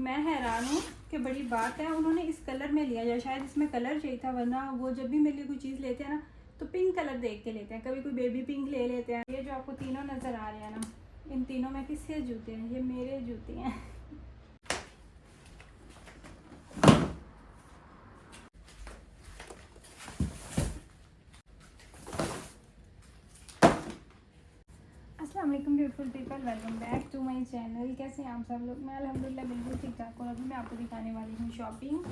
मैं हैरान हूँ कि बड़ी बात है उन्होंने इस कलर में लिया, या शायद इसमें कलर चाहिए था, वरना वो जब भी मेरे लिए कोई चीज़ लेते हैं ना तो पिंक कलर देख के लेते हैं। कभी कोई बेबी पिंक ले लेते हैं। ये जो आपको तीनों नज़र आ रहे हैं ना, इन तीनों में किसके जूते हैं? ये मेरे जूते हैं। अस्सलाम वालेकुम beautiful people, welcome back to my channel. कैसे हैं आप सब लोग? मैं अल्हम्दुलिल्लाह बिल्कुल ठीक ठाक हूँ। अभी मैं आपको दिखाने वाली हूँ शॉपिंग।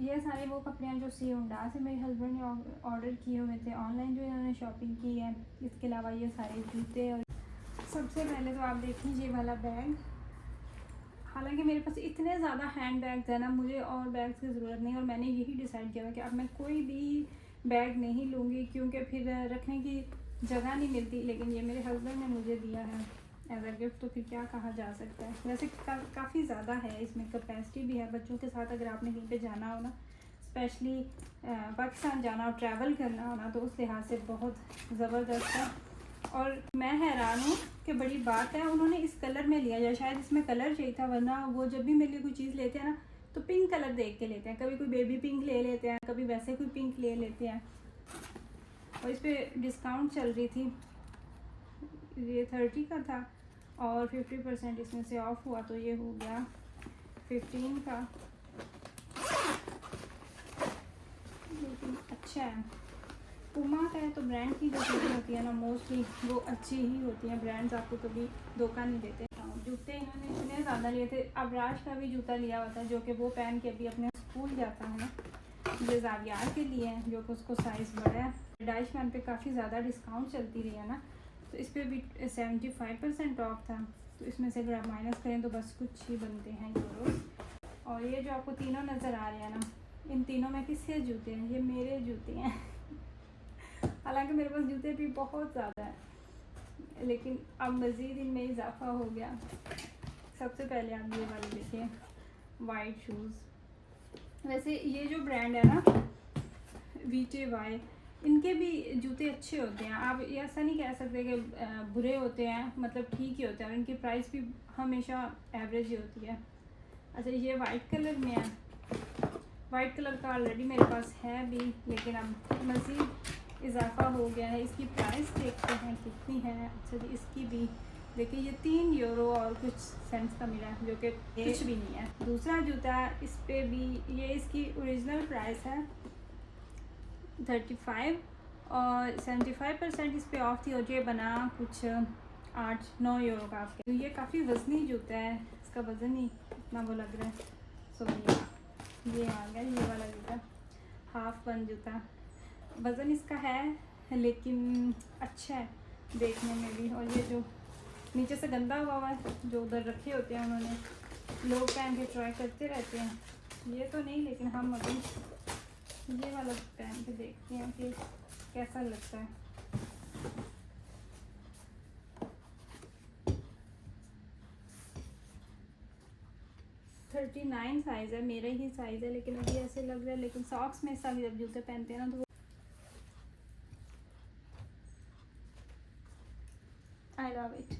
ये सारे वो कपड़े हैं जो सियोंडा से मेरे हस्बैंड ने ऑर्डर किए हुए थे ऑनलाइन, जो इन्होंने शॉपिंग की है। इसके अलावा ये सारे जूते, और सबसे पहले तो आप देखिए ये वाला बैग। हालांकि मेरे पास इतने ज़्यादा हैंड बैग्स हैं ना, मुझे और बैग्स की ज़रूरत नहीं, और मैंने यही डिसाइड किया कि अब मैं कोई भी बैग नहीं लूँगी, क्योंकि फिर रखने की जगह नहीं मिलती। लेकिन ये मेरे हस्बैंड ने मुझे दिया है एज अ गिफ्ट, तो फिर क्या कहा जा सकता है। वैसे काफ़ी ज़्यादा है, इसमें कैपेसिटी भी है। बच्चों के साथ अगर आपने कहीं पे जाना हो ना, स्पेशली पाकिस्तान जाना हो, ट्रैवल करना हो ना, तो उस लिहाज से बहुत ज़बरदस्त है। और मैं हैरान हूँ कि बड़ी बात है उन्होंने इस कलर में लिया, या शायद इसमें कलर चाहिए था, वरना वो जब भी मेरे लिए कोई चीज़ लेते हैं ना तो पिंक कलर देख के लेते हैं। कभी कोई बेबी पिंक ले लेते हैं, कभी वैसे कोई पिंक ले लेते हैं। और इस पर डिस्काउंट चल रही थी, ये 30 का था और 50% इसमें से ऑफ हुआ, तो ये हो गया 15 का। लेकिन अच्छा है, पुमा का है तो ब्रांड की जो चीज़ें होती है ना मोस्टली वो अच्छी ही होती हैं। ब्रांड्स आपको कभी धोखा नहीं देते। जूते इन्होंने इतने ज़्यादा लिए थे। अबराज का भी जूता लिया हुआ था, जो कि वो पहन के अभी अपने स्कूल जाता है ना। ये जावियार के लिए है, जो कि उसको साइज़ बड़ा है। डाइशमैन पे काफ़ी ज़्यादा डिस्काउंट चलती रही है ना, तो इस पर भी 75% ऑफ था। तो इसमें से अगर आप माइनस करें तो बस कुछ ही बनते हैं यूरो। और ये जो आपको तीनों नज़र आ रहे हैं ना, इन तीनों में किसके जूते हैं? ये मेरे जूते हैं। हालांकि मेरे पास जूते भी बहुत ज़्यादा हैं, लेकिन अब मज़ीद इनमें इजाफा हो गया। सबसे पहले आप ये वाले देखिए, वाइट शूज़। वैसे ये जो ब्रांड है ना VTY, इनके भी जूते अच्छे होते हैं। आप ये ऐसा नहीं कह सकते कि बुरे होते हैं, मतलब ठीक ही होते हैं। और इनकी प्राइस भी हमेशा एवरेज ही होती है। अच्छा, ये वाइट कलर में है। वाइट कलर का ऑलरेडी मेरे पास है भी, लेकिन अब मज़ीद इजाफा हो गया है। इसकी प्राइस देखते हैं कितनी है। अच्छा जी, इसकी भी देखिए, ये 3 यूरो और कुछ सेंट्स का मिला है, जो कि कुछ भी नहीं है। दूसरा जूता, इस पे भी ये इसकी ओरिजिनल प्राइस है 35 और 75% इस पे ऑफ थी, और ये बना कुछ 8-9 यूरो का आपके। तो ये काफ़ी वज़नी जूता है, इसका वज़न ही इतना वो लग रहा है। सो ये आ गया ये वाला जूता, हाफ बन जूता। वज़न इसका है, लेकिन अच्छा है देखने में भी। और ये जो नीचे से गंदा हुआ है, जो उधर रखे होते हैं उन्होंने, लोग पहन के ट्राई करते रहते हैं। ये तो नहीं, लेकिन हम अभी ये वाला पहन के देखते हैं कि कैसा लगता है। थर्टी 39 साइज़ है, मेरा ही साइज़ है, लेकिन अभी ऐसे लग रहा है। लेकिन सॉक्स में सब जब जूते पहनते हैं ना, तो आई लव इट।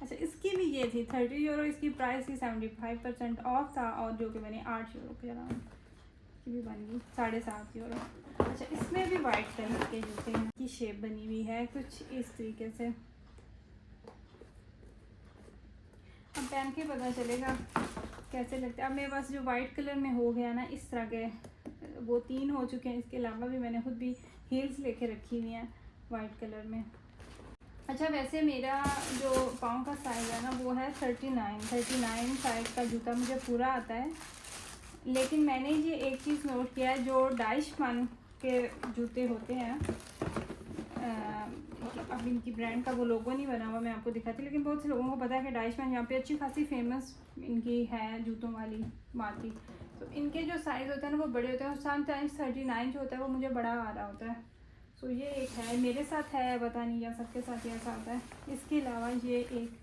अच्छा, इसकी भी ये थी 30 यूरो, इसकी प्राइस थी 75% ऑफ था, और जो कि मैंने 8 यूरो के अराउंड की भी बन गई 7.5 यूरो। अच्छा, इसमें भी वाइट कलर के जूते हैं, की शेप बनी हुई है कुछ इस तरीके से। अब पहन के पता चलेगा कैसे लगते हैं। अब मेरे पास जो वाइट कलर में हो गया ना इस तरह के, वो 3 हो चुके हैं। इसके अलावा भी मैंने खुद भी हील्स लेके रखी हुई हैं वाइट कलर में। अच्छा, वैसे मेरा जो पाँव का साइज़ है ना वो है 39 साइज़ का जूता मुझे पूरा आता है। लेकिन मैंने ये एक चीज़ नोट किया है, जो डाइशमैन के जूते होते हैं, अब इनकी ब्रांड का वो लोगो नहीं बना हुआ, मैं आपको दिखाती, लेकिन बहुत से लोगों को पता है कि डाइशमैन यहाँ पे अच्छी खासी फेमस इनकी है जूतों वाली मार्केट। तो इनके जो साइज़ होते हैं ना वो बड़े होते हैं, और समटाइम्स 39 जो होता है वो मुझे बड़ा आ रहा होता है। तो ये एक है, मेरे साथ है, पता नहीं या सबके साथ ही ऐसा होता है। इसके अलावा ये एक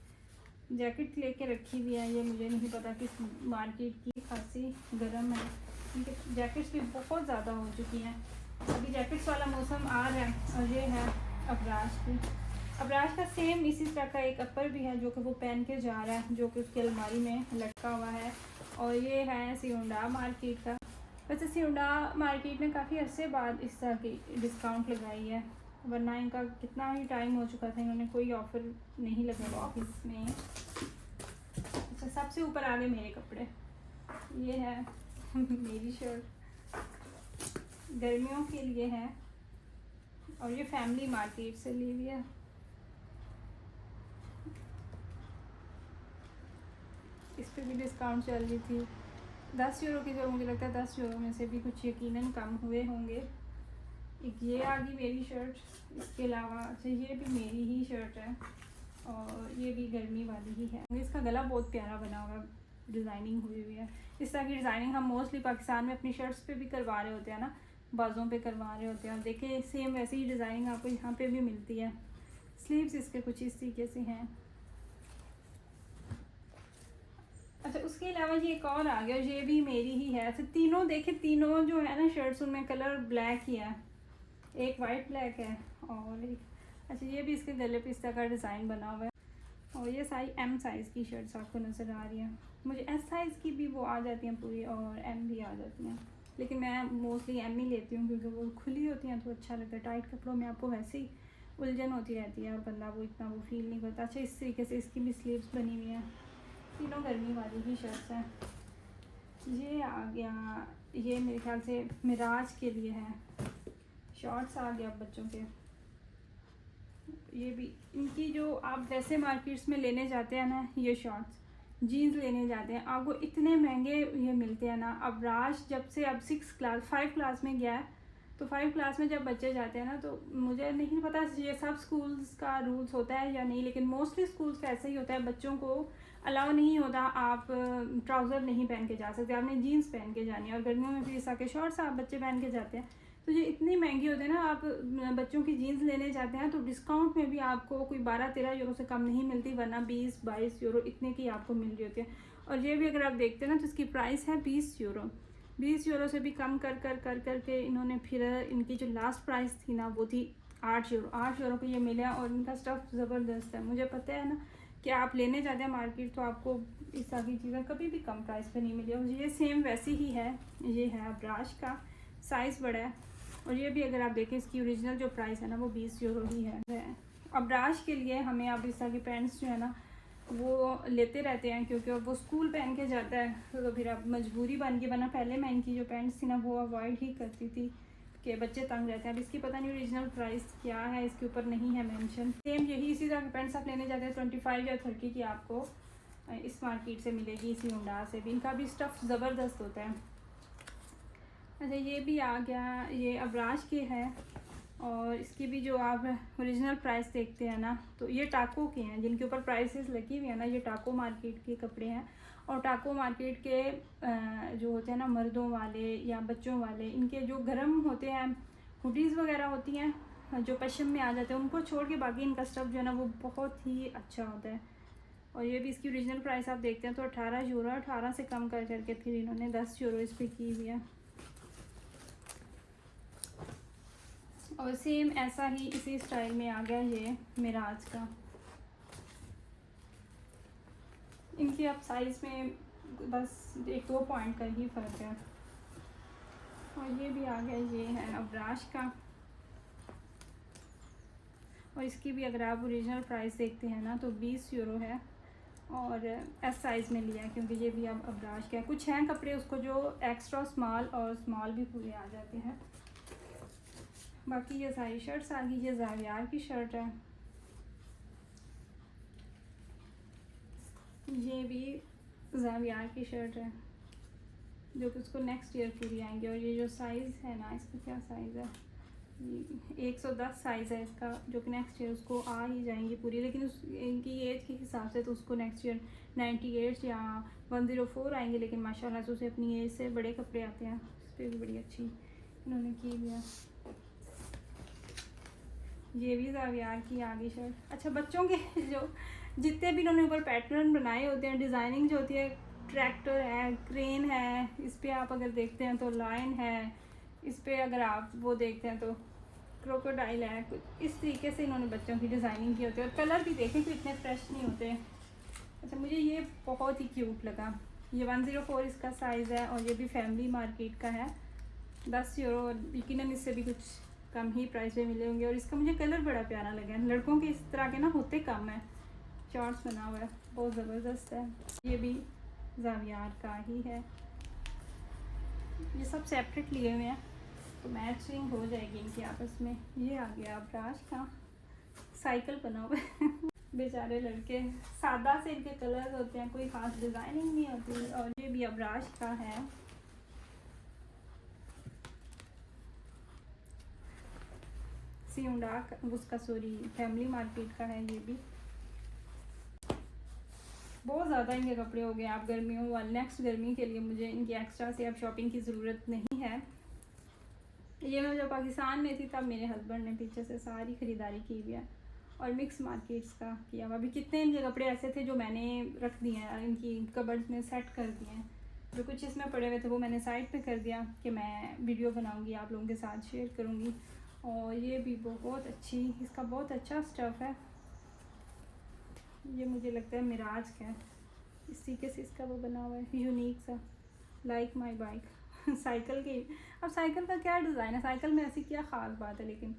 जैकेट लेके रखी हुई है, ये मुझे नहीं पता किस मार्केट की, खासी गर्म है। इनके जैकेट्स भी बहुत ज़्यादा हो चुकी हैं। अभी जैकेट्स वाला मौसम आ रहा है। और ये है अबराज की, अबराज का सेम इसी तरह का एक अपर भी है जो कि वो पहन के जा रहा है, जो कि उसकी अलमारी में लटका हुआ है। और ये है सियुंडा मार्केट का। वैसे सियुंडा मार्केट ने काफ़ी अरसे बाद इस तरह की डिस्काउंट लगाई है, वरना इनका कितना ही टाइम हो चुका था, इन्होंने कोई ऑफ़र नहीं लगाया ऑफिस में। अच्छा, सबसे ऊपर आ गए मेरे कपड़े। ये है मेरी शर्ट, गर्मियों के लिए है और ये फैमिली मार्केट से ली हुई है। इस पर भी डिस्काउंट चल रही थी 10 यूरो की, जो मुझे लगता है 10 यूरो में से भी कुछ यकीनन कम हुए होंगे। एक ये आ गई मेरी शर्ट, इसके अलावा अच्छा ये भी मेरी ही शर्ट है और ये भी गर्मी वाली ही है। इसका गला बहुत प्यारा बना हुआ है, डिज़ाइनिंग हुई हुई है। इस तरह की डिज़ाइनिंग हम मोस्टली पाकिस्तान में अपनी शर्ट्स पे भी करवा रहे होते हैं ना, बाजों पे करवा रहे होते हैं। और देखें सेम वैसी ही डिज़ाइनिंग आपको यहाँ पे भी मिलती है। स्लीव्स इसके कुछ इस तरीके से हैं। अच्छा, उसके अलावा ये एक और आ गया, ये भी मेरी ही है। अच्छा, तीनों देखे, तीनों जो है ना शर्ट्स, उनमें कलर ब्लैक ही है, एक वाइट ब्लैक है और एक, अच्छा ये भी इसके गले पे इस तरह का डिज़ाइन बना हुआ है। और ये सारी एम साइज़ की शर्ट्स आपको नज़र आ रही हैं। मुझे एस साइज़ की भी वो आ जाती हैं पूरी और एम भी आ जाती हैं, लेकिन मैं मोस्टली एम ही लेती हूँ क्योंकि वो खुली होती हैं तो अच्छा लगता है। टाइट कपड़ों में आपको वैसे ही उलझन होती रहती है और बंदा वो इतना वो फील नहीं करता। अच्छा, इस तरीके से इसकी भी स्लीव्स बनी हुई हैं। तीनों गर्मी वाली ही शर्ट्स हैं। ये आ गया, ये मेरे ख्याल से मिराज के लिए है। शॉर्ट्स आ गया बच्चों के। ये भी इनकी जो आप वैसे मार्केट्स में लेने जाते हैं ना, ये शॉर्ट्स जीन्स लेने जाते हैं, आपको इतने महंगे ये मिलते हैं ना। अब राज जब से अब 5 क्लास में गया है, तो 5 क्लास में जब बच्चे जाते हैं ना, तो मुझे नहीं पता ये सब स्कूल्स का रूल्स होता है या नहीं, लेकिन मोस्टली स्कूल्स का ऐसा ही होता है, बच्चों को अलाउ नहीं होता, आप ट्राउज़र नहीं पहन के जा सकते, आपने जीन्स पहन के जानी है। और गर्मियों में फिर इस के शॉर्ट्स आप बच्चे पहन के जाते हैं, तो ये इतनी महंगी होती है ना। आप बच्चों की जीन्स लेने जाते हैं तो डिस्काउंट में भी आपको कोई 12-13 यूरो से कम नहीं मिलती, वरना 20-22 यूरो इतने की आपको मिल रही होती है। और ये भी अगर आप देखते हैं ना, तो इसकी प्राइस है 20 यूरो। 20 यूरो से भी कम कर कर कर कर के इन्होंने फिर इनकी जो लास्ट प्राइस थी ना, वो थी 8 यूरो। 8 यूरो को ये मिला और इनका स्टफ़ ज़बरदस्त है। मुझे पता है ना कि आप लेने जाते हैं मार्केट तो आपको इस तरह की चीज़ें कभी भी कम प्राइस पे नहीं मिली। और ये सेम वैसी ही है, ये है अब्राश का, साइज़ बड़ा है। और ये भी अगर आप देखें, इसकी ओरिजिनल जो प्राइस है ना, वो 20 यूरो ही है। अब्राश के लिए हमें अब इस तरह की पैंट्स जो है ना, वो लेते रहते हैं क्योंकि वो स्कूल पहन के जाता है, तो फिर अब मजबूरी बन गई। वरना पहले मैं इनकी जो पैंट्स थी ना, वो अवॉइड ही करती थी कि बच्चे तंग रहते हैं। अब इसकी पता नहीं ओरिजिनल प्राइस क्या है, इसके ऊपर नहीं है मेंशन। सेम यही इसी तरह की पैंट्स आप लेने जाते हैं 25 या 30 की आपको इस मार्केट से मिलेगी, इसी हुंडा से भी। इनका भी स्टफ़ ज़बरदस्त होता है। अच्छा, ये भी आ गया, ये अब्राज के है और इसकी भी जो आप ओरिजिनल प्राइस देखते हैं ना, तो ये टाको के हैं जिनके ऊपर प्राइसेस लगी हुई है ना, ये टाको मार्केट के कपड़े हैं। और टाको मार्केट के जो होते हैं ना मर्दों वाले या बच्चों वाले, इनके जो गर्म होते हैं हुडीज़ वगैरह होती हैं जो पश्चिम में आ जाते हैं, उनको छोड़ के बाकी इनका स्टफ़ जो है ना, वो बहुत ही अच्छा होता है। और ये भी इसकी ओरिजिनल प्राइस आप देखते हैं तो 18 यूरो, 18 से कम कर करके फिर इन्होंने 10 यूरो इस पर की हुई है। और सेम ऐसा ही इसी स्टाइल में आ गया ये मिराज का। इनकी अब साइज़ में बस 1-2 पॉइंट का ही फ़र्क है। और ये भी आ गया, ये है अब्राश का। और इसकी भी अगर आप ओरिजिनल प्राइस देखते हैं ना, तो 20 यूरो है और एस साइज़ में लिया है क्योंकि ये भी अब अब्राश का है। कुछ हैं कपड़े उसको जो एक्स्ट्रा स्मॉल और स्मॉल भी पूरे आ जाते हैं। बाकी ये सारी शर्ट्स आ गई। ये ज़ावियार की शर्ट है, ये भी ज़ावियार की शर्ट है जो कि उसको नेक्स्ट ईयर पूरी आएंगे। और ये जो साइज़ है ना, इसका क्या साइज़ है, 110 साइज़ है इसका, जो कि नेक्स्ट ईयर उसको आ ही जाएंगी पूरी। लेकिन उस इनकी एज के हिसाब से तो उसको नेक्स्ट ईयर 98 या 104 आएंगे, लेकिन माशाल्लाह से उसे अपनी एज से बड़े कपड़े आते हैं। इस पर भी बड़ी अच्छी इन्होंने की हुई है। ये भी ज़ावियार की आ गई शर्ट। अच्छा, बच्चों के जो जितने भी इन्होंने ऊपर पैटर्न बनाए होते हैं, डिज़ाइनिंग जो होती है, ट्रैक्टर है, क्रेन है, इस पर आप अगर देखते हैं तो लाइन है, इस पर अगर आप वो देखते हैं तो क्रोकोडाइल है, कुछ इस तरीके से इन्होंने बच्चों की डिज़ाइनिंग की होती है। और कलर भी देखें कि इतने फ्रेश नहीं होते। अच्छा, मुझे ये बहुत ही क्यूट लगा। ये 104 इसका साइज़ है और ये भी फैमिली मार्केट का है। 10 यूरो, यकीनन इससे भी कुछ कम ही प्राइस में मिले होंगे। और इसका मुझे कलर बड़ा प्यारा लगा है। लड़कों के इस तरह के ना होते कम है। शॉर्ट्स बना हुआ है, बहुत ज़बरदस्त है। ये भी ज़ावियार का ही है। ये सब सेपरेट लिए हुए हैं तो मैचिंग हो जाएगी इनकी आपस में। ये आ गया अब्राज का साइकिल बना हुआ है। बेचारे लड़के, सादा से इनके कलर्स होते हैं, कोई ख़ास डिज़ाइनिंग नहीं होती। और ये भी अब्राज का है। सियुंडा उसका, सॉरी, फैमिली मार्केट का है। ये भी बहुत ज़्यादा इनके कपड़े हो गए। आप गर्मियों वाले नेक्स्ट गर्मी के लिए मुझे इनकी एक्स्ट्रा से अब शॉपिंग की ज़रूरत नहीं है। ये मैं जब पाकिस्तान में थी तब मेरे हस्बैंड ने पीछे से सारी ख़रीदारी की हुई है। और मिक्स मार्केट्स का किया हुआ। अभी कितने इनके कपड़े ऐसे थे जो मैंने रख दिए हैं, इनकी कबर्ड में सेट कर दिए हैं। जो कुछ इसमें पड़े हुए थे वो मैंने साइड पे कर दिया कि मैं वीडियो बनाऊंगी, आप लोगों के साथ शेयर करूंगी। और ये भी बहुत अच्छी, इसका बहुत अच्छा स्टफ़ है। ये मुझे लगता है मिराज का है। इस तरीके से इसका वो बना हुआ है, यूनिक सा, लाइक माई बाइक। साइकिल की, अब साइकिल का क्या डिज़ाइन है, साइकिल में ऐसी क्या ख़ास बात है, लेकिन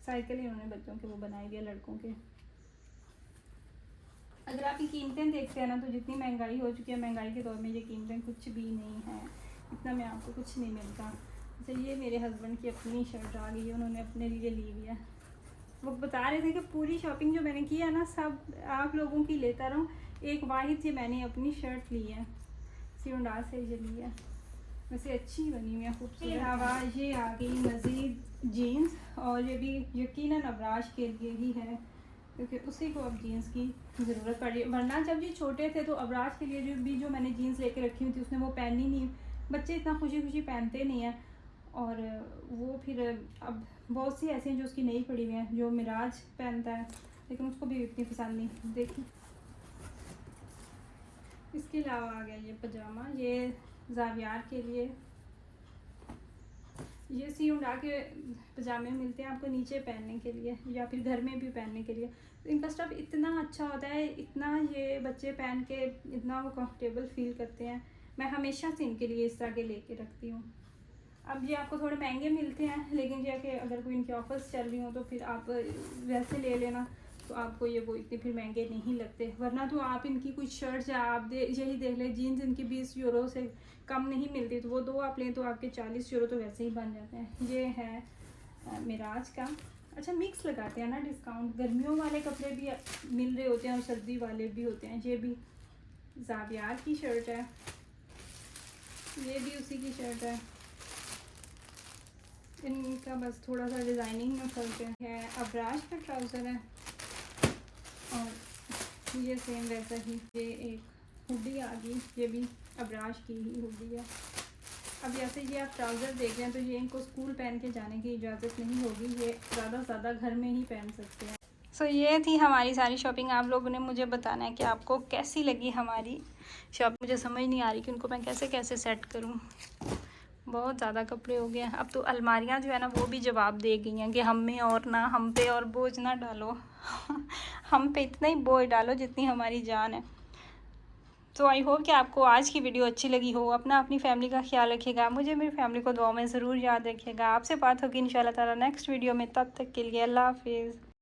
साइकिल ही उन्होंने बच्चों के वो बनाई दिया, लड़कों के। अगर आप ये कीमतें देखते हैं ना, तो जितनी महंगाई हो चुकी है, महंगाई के दौर में ये कीमतें कुछ भी नहीं है। इतना में आपको कुछ नहीं मिलता। अच्छा, ये मेरे हस्बैंड की अपनी शर्ट आ गई है, उन्होंने अपने लिए ली हुई है। वो बता रहे थे कि पूरी शॉपिंग जो मैंने की है ना, सब आप लोगों की लेता रहूँ, एक वाहिद ये मैंने अपनी शर्ट ली है, सियुंडा से ये ली है। वैसे अच्छी बनी हुई है, खूबसूरत। अलावा ये आ गई मज़ीद जीन्स, और ये भी यकीनन अब्राज के लिए ही है, क्योंकि उसी को अब जीन्स की ज़रूरत पड़ी। वरना जब ये छोटे थे तो अब्राज के लिए जो मैंने जीन्स लेके रखी हुई थी उसने वो पहनी नहीं। बच्चे इतना खुशी खुशी पहनते नहीं हैं। और वो फिर अब बहुत सी ऐसी हैं जो उसकी नहीं पड़ी हुई हैं, जो मिराज पहनता है, लेकिन उसको भी इतनी पसंद नहीं। देखिए, इसके अलावा आ गया ये पजामा, ये ज़ावियार के लिए। ये सियुंडा के पजामे मिलते हैं आपको नीचे पहनने के लिए या फिर घर में भी पहनने के लिए। इनका स्टफ़ इतना अच्छा होता है, इतना ये बच्चे पहन के इतना वो कंफर्टेबल फील करते हैं। मैं हमेशा से इनके लिए इस तरह के लेके रखती हूँ। अब ये आपको थोड़े महंगे मिलते हैं, लेकिन ये कि अगर कोई इनकी ऑफर्स चल रही हो तो फिर आप वैसे ले लेना, तो आपको ये वो इतने फिर महंगे नहीं लगते। वरना तो आप इनकी कुछ शर्ट्स या आप यही देख लें, जीन्स इनकी 20 यूरो से कम नहीं मिलती, तो वो दो आप लें तो आपके 40 यूरो तो वैसे ही बन जाते हैं। ये है मिराज का। अच्छा, मिक्स लगाते हैं ना डिस्काउंट, गर्मियों वाले कपड़े भी मिल रहे होते हैं और सर्दी वाले भी होते हैं। ये भी ज़ावियार की शर्ट है, ये भी उसी की शर्ट है। इनका बस थोड़ा सा डिज़ाइनिंग में फ़र्क है। अब्राज का ट्राउज़र है और ये सेम वैसा ही। ये एक हुडी आ गई, ये भी अब्राज की ही हुडी है। अब जैसे ये आप ट्राउज़र देख रहे हैं तो ये इनको स्कूल पहन के जाने की इजाज़त नहीं होगी, ये ज़्यादा से ज़्यादा घर में ही पहन सकते हैं। सो ये थी हमारी सारी शॉपिंग। आप लोगों ने मुझे बताना है कि आपको कैसी लगी हमारी शॉपिंग। मुझे समझ नहीं आ रही कि उनको मैं कैसे कैसे सेट करूँ। बहुत ज़्यादा कपड़े हो गए हैं। अब तो अलमारियाँ जो है ना वो भी जवाब दे गई हैं कि हम पे और बोझ ना डालो। हम पे इतना ही बोझ डालो जितनी हमारी जान है। तो आई होप कि आपको आज की वीडियो अच्छी लगी हो। अपनी फैमिली का ख्याल रखिएगा, मुझे मेरी फैमिली को दुआ में ज़रूर याद रखिएगा। आपसे बात होगी इंशाल्लाह ताला नेक्स्ट वीडियो में। तब तक के लिए अल्लाह हाफिज़।